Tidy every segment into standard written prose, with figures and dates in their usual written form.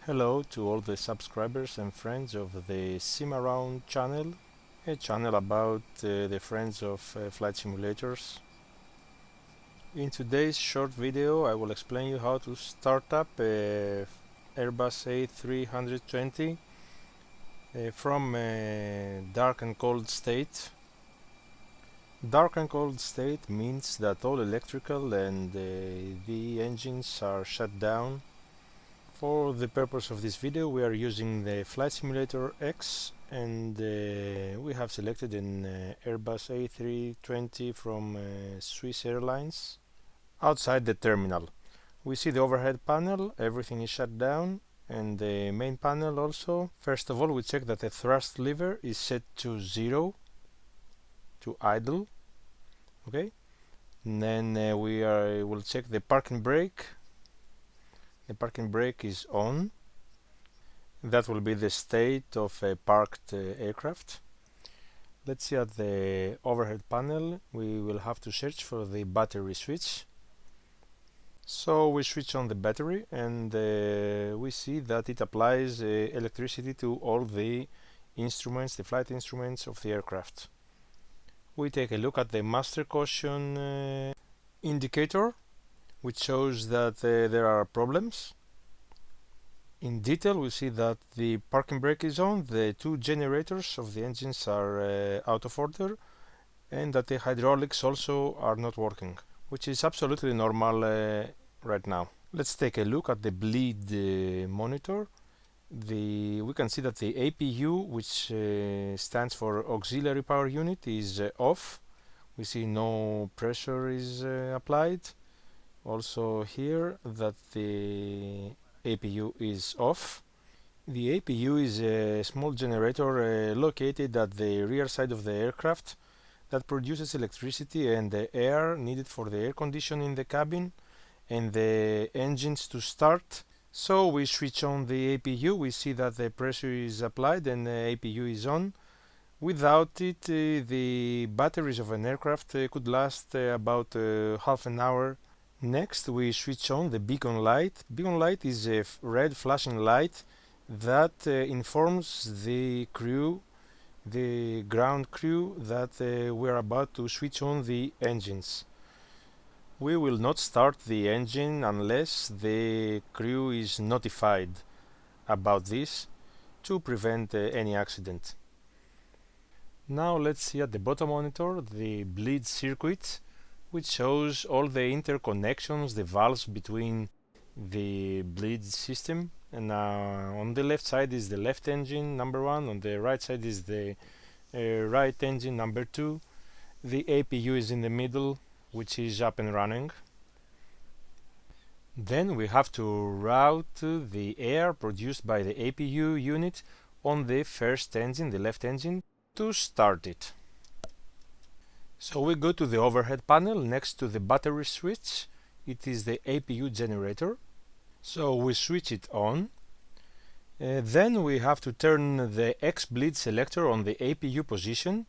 Hello to all the subscribers and friends of the Sim Around channel, a channel about the friends of flight simulators. In today's short video I will explain you how to start up a Airbus A320 from a dark and cold state. Dark and cold state means that all electrical and the engines are shut down. For the purpose of this video we are using the Flight Simulator X and we have selected an Airbus A320 from Swiss Airlines. Outside the terminal we see the overhead panel, everything is shut down, and the main panel also. First of all we check that the thrust lever is set to 0, to idle, okay, and then we'll check the parking brake. The parking brake is on. That will be the state of a parked aircraft. Let's see at the overhead panel. We will have to search for the battery switch. So we switch on the battery and we see that it applies electricity to all the instruments, the flight instruments of the aircraft. We take a look at the master caution indicator, which shows that there are problems. In detail we see that the parking brake is on, the two generators of the engines are out of order, and that the hydraulics also are not working, which is absolutely normal right now. Let's take a look at the bleed monitor. We can see that the APU, which stands for auxiliary power unit, is off. We see no pressure is applied. Also here that the APU is off. The APU is a small generator located at the rear side of the aircraft that produces electricity and the air needed for the air conditioning in the cabin and the engines to start. So we switch on the APU, we see that the pressure is applied and the APU is on. Without it, the batteries of an aircraft could last about half an hour. Next we switch on the beacon light. Beacon light is a red flashing light that informs the crew, the ground crew, that we're about to switch on the engines. We will not start the engine unless the crew is notified about this to prevent any accident. Now let's see at the bottom monitor the bleed circuit, which shows all the interconnections, the valves between the bleed system. And on the left side is the left engine number 1, on the right side is the right engine number 2. The APU is in the middle, which is up and running. Then we have to route the air produced by the APU unit on the first engine, the left engine, to start it. So we go to the overhead panel next to the battery switch. It is the APU generator. So we switch it on. Then we have to turn the X bleed selector on the APU position.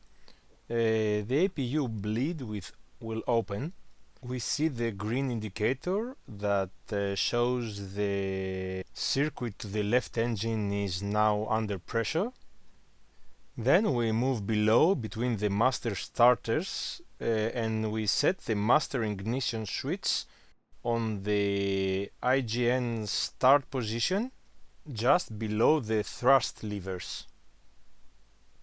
The APU bleed will open. We see the green indicator that shows the circuit to the left engine is now under pressure. Then we move below between the master starters and we set the master ignition switch on the IGN start position just below the thrust levers.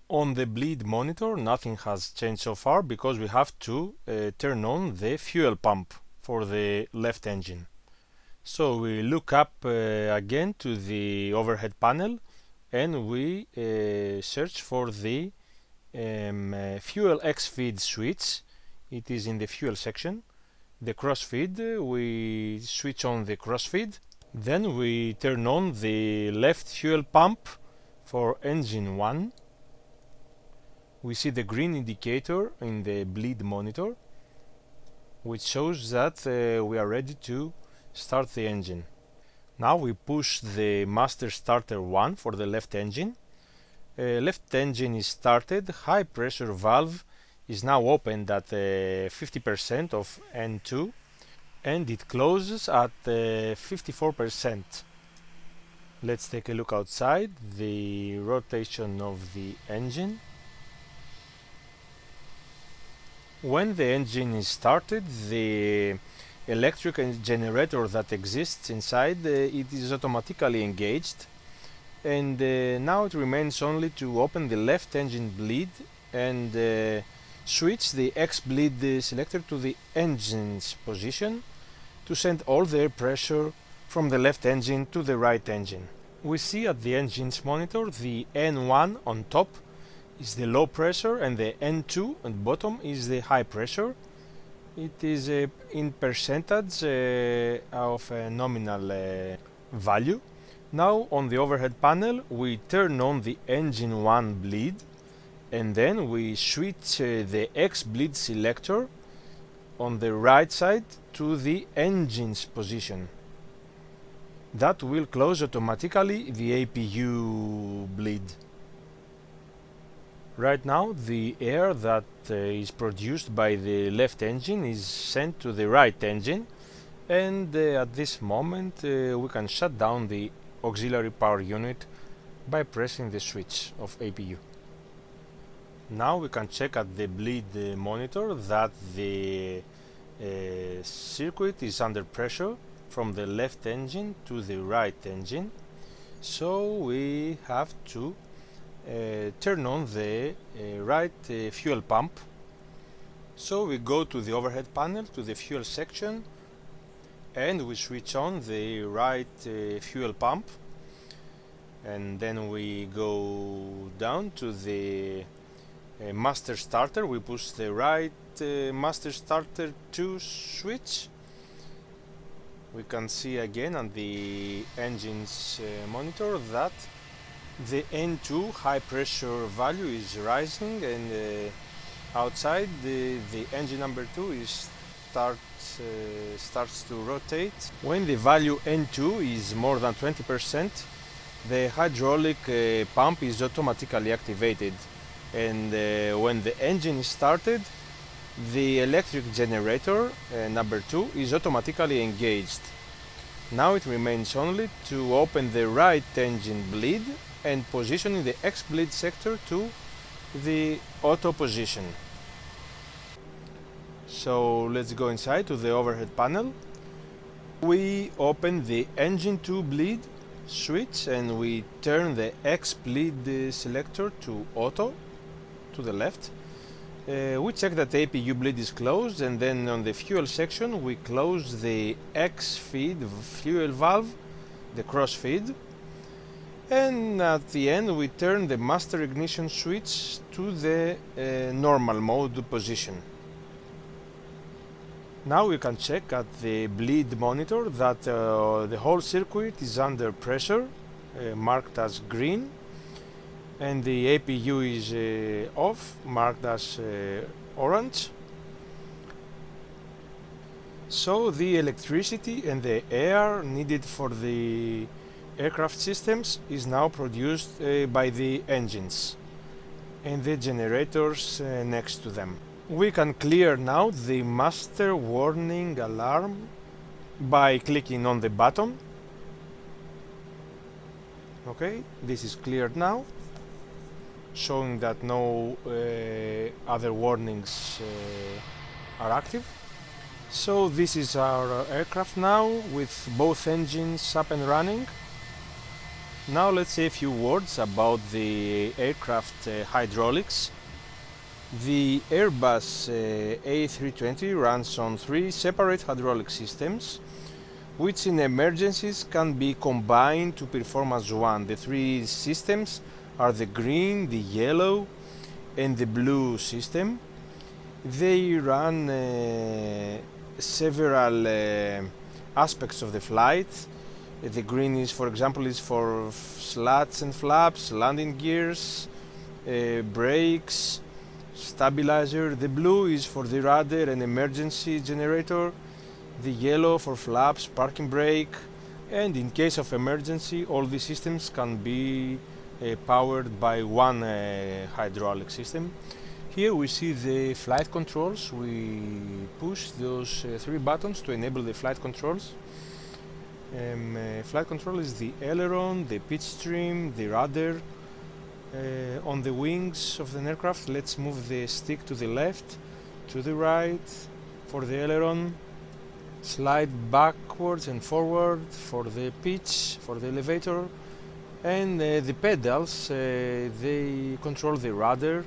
On the bleed monitor nothing has changed so far because we have to turn on the fuel pump for the left engine. So we look up again to the overhead panel and we search for the fuel X feed switch. It is in the fuel section. The crossfeed, we switch on the crossfeed. Then we turn on the left fuel pump for engine 1. We see the green indicator in the bleed monitor, which shows that we are ready to start the engine. Now we push the master starter 1 for the left engine. Left engine is started. High pressure valve is now opened at 50% of N2 and it closes at 54%. Let's take a look outside the rotation of the engine. When the engine is started, the electric generator that exists inside it is automatically engaged, and now it remains only to open the left engine bleed and switch the X bleed selector to the engine's position to send all the air pressure from the left engine to the right engine. We see at the engine's monitor the N1 on top is the low pressure and the N2 at bottom is the high pressure. It is in percentage of a nominal value. Now on the overhead panel we turn on the engine 1 bleed and then we switch the X bleed selector on the right side to the engine's position. That will close automatically the APU bleed. Right now the air that is produced by the left engine is sent to the right engine, and at this moment we can shut down the auxiliary power unit by pressing the switch of APU. Now we can check at the bleed monitor that the circuit is under pressure from the left engine to the right engine, so we have to turn on the right fuel pump. So we go to the overhead panel to the fuel section and we switch on the right fuel pump, and then we go down to the master starter. We push the right master starter 2 switch. We can see again on the engine's monitor that the N2 high pressure value is rising, and outside the engine number 2 is starts to rotate. When the value N2 is more than 20%, the hydraulic pump is automatically activated, and when the engine is started, the electric generator number 2 is automatically engaged. Now it remains only to open the right engine bleed and positioning the X bleed sector to the auto position. So let's go inside to the overhead panel. We open the engine 2 bleed switch and we turn the X bleed selector to auto to the left. We check that the APU bleed is closed, and then on the fuel section we close the X feed fuel valve, the cross feed, and at the end we turn the master ignition switch to the normal mode position. Now we can check at the bleed monitor that the whole circuit is under pressure, marked as green, and the APU is off, marked as orange. So the electricity and the air needed for the aircraft systems is now produced by the engines and the generators next to them. We can clear now the master warning alarm by clicking on the button. Okay, this is cleared now, showing that no other warnings are active. So this is our aircraft now with both engines up and running. Now let's say a few words about the aircraft hydraulics. The Airbus A320 runs on 3 separate hydraulic systems, which in emergencies can be combined to perform as one. The 3 systems are the green, the yellow and the blue system. They run several aspects of the flight. The green is, for example, is for slats and flaps, landing gears, brakes, stabilizer. The blue is for the rudder and emergency generator. The yellow for flaps, parking brake, and in case of emergency all these systems can be powered by one hydraulic system. Here we see the flight controls. We push those 3 buttons to enable the flight controls. Flight control is the aileron, the pitch stream, the rudder. On the wings of the aircraft, let's move the stick to the left, to the right for the aileron, slide backwards and forward for the pitch, for the elevator, and the pedals, they control the rudder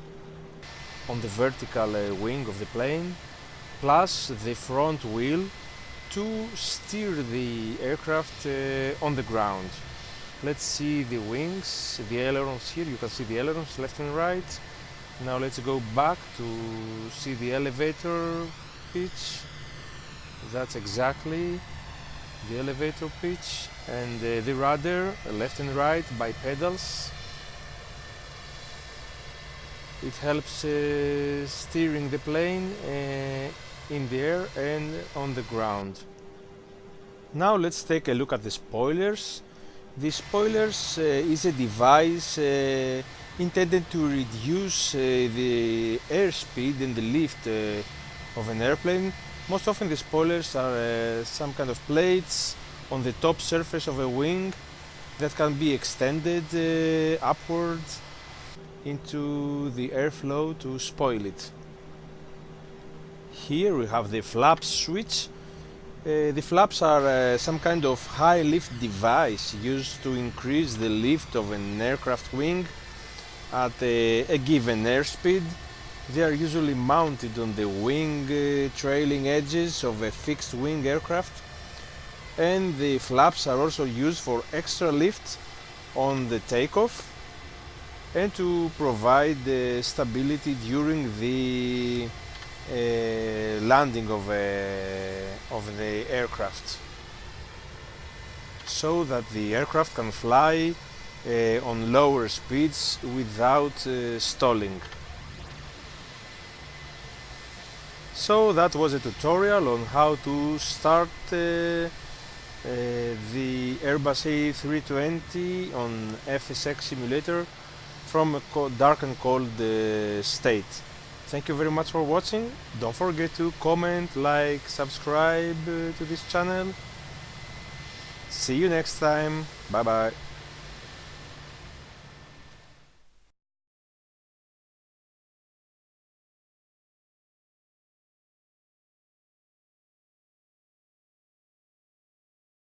on the vertical wing of the plane, plus the front wheel to steer the aircraft on the ground. Let's see the wings, the ailerons here. You can see the ailerons left and right. Now let's go back to see the elevator pitch. That's exactly the elevator pitch, and the rudder left and right by pedals. It helps steering the plane in the air and on the ground. Now let's take a look at the spoilers. The spoilers is a device intended to reduce the airspeed and the lift of an airplane. Most often the spoilers are some kind of plates on the top surface of a wing that can be extended upward into the airflow to spoil it. Here we have the flaps switch. The flaps are some kind of high lift device used to increase the lift of an aircraft wing at a given airspeed. They are usually mounted on the wing trailing edges of a fixed wing aircraft, and the flaps are also used for extra lift on the takeoff and to provide stability during the landing of the aircraft, so that the aircraft can fly on lower speeds without stalling. So that was a tutorial on how to start the Airbus A320 on FSX simulator from a dark and cold state. Thank you very much for watching. Don't forget to comment, like, subscribe to this channel. See you next time. Bye bye.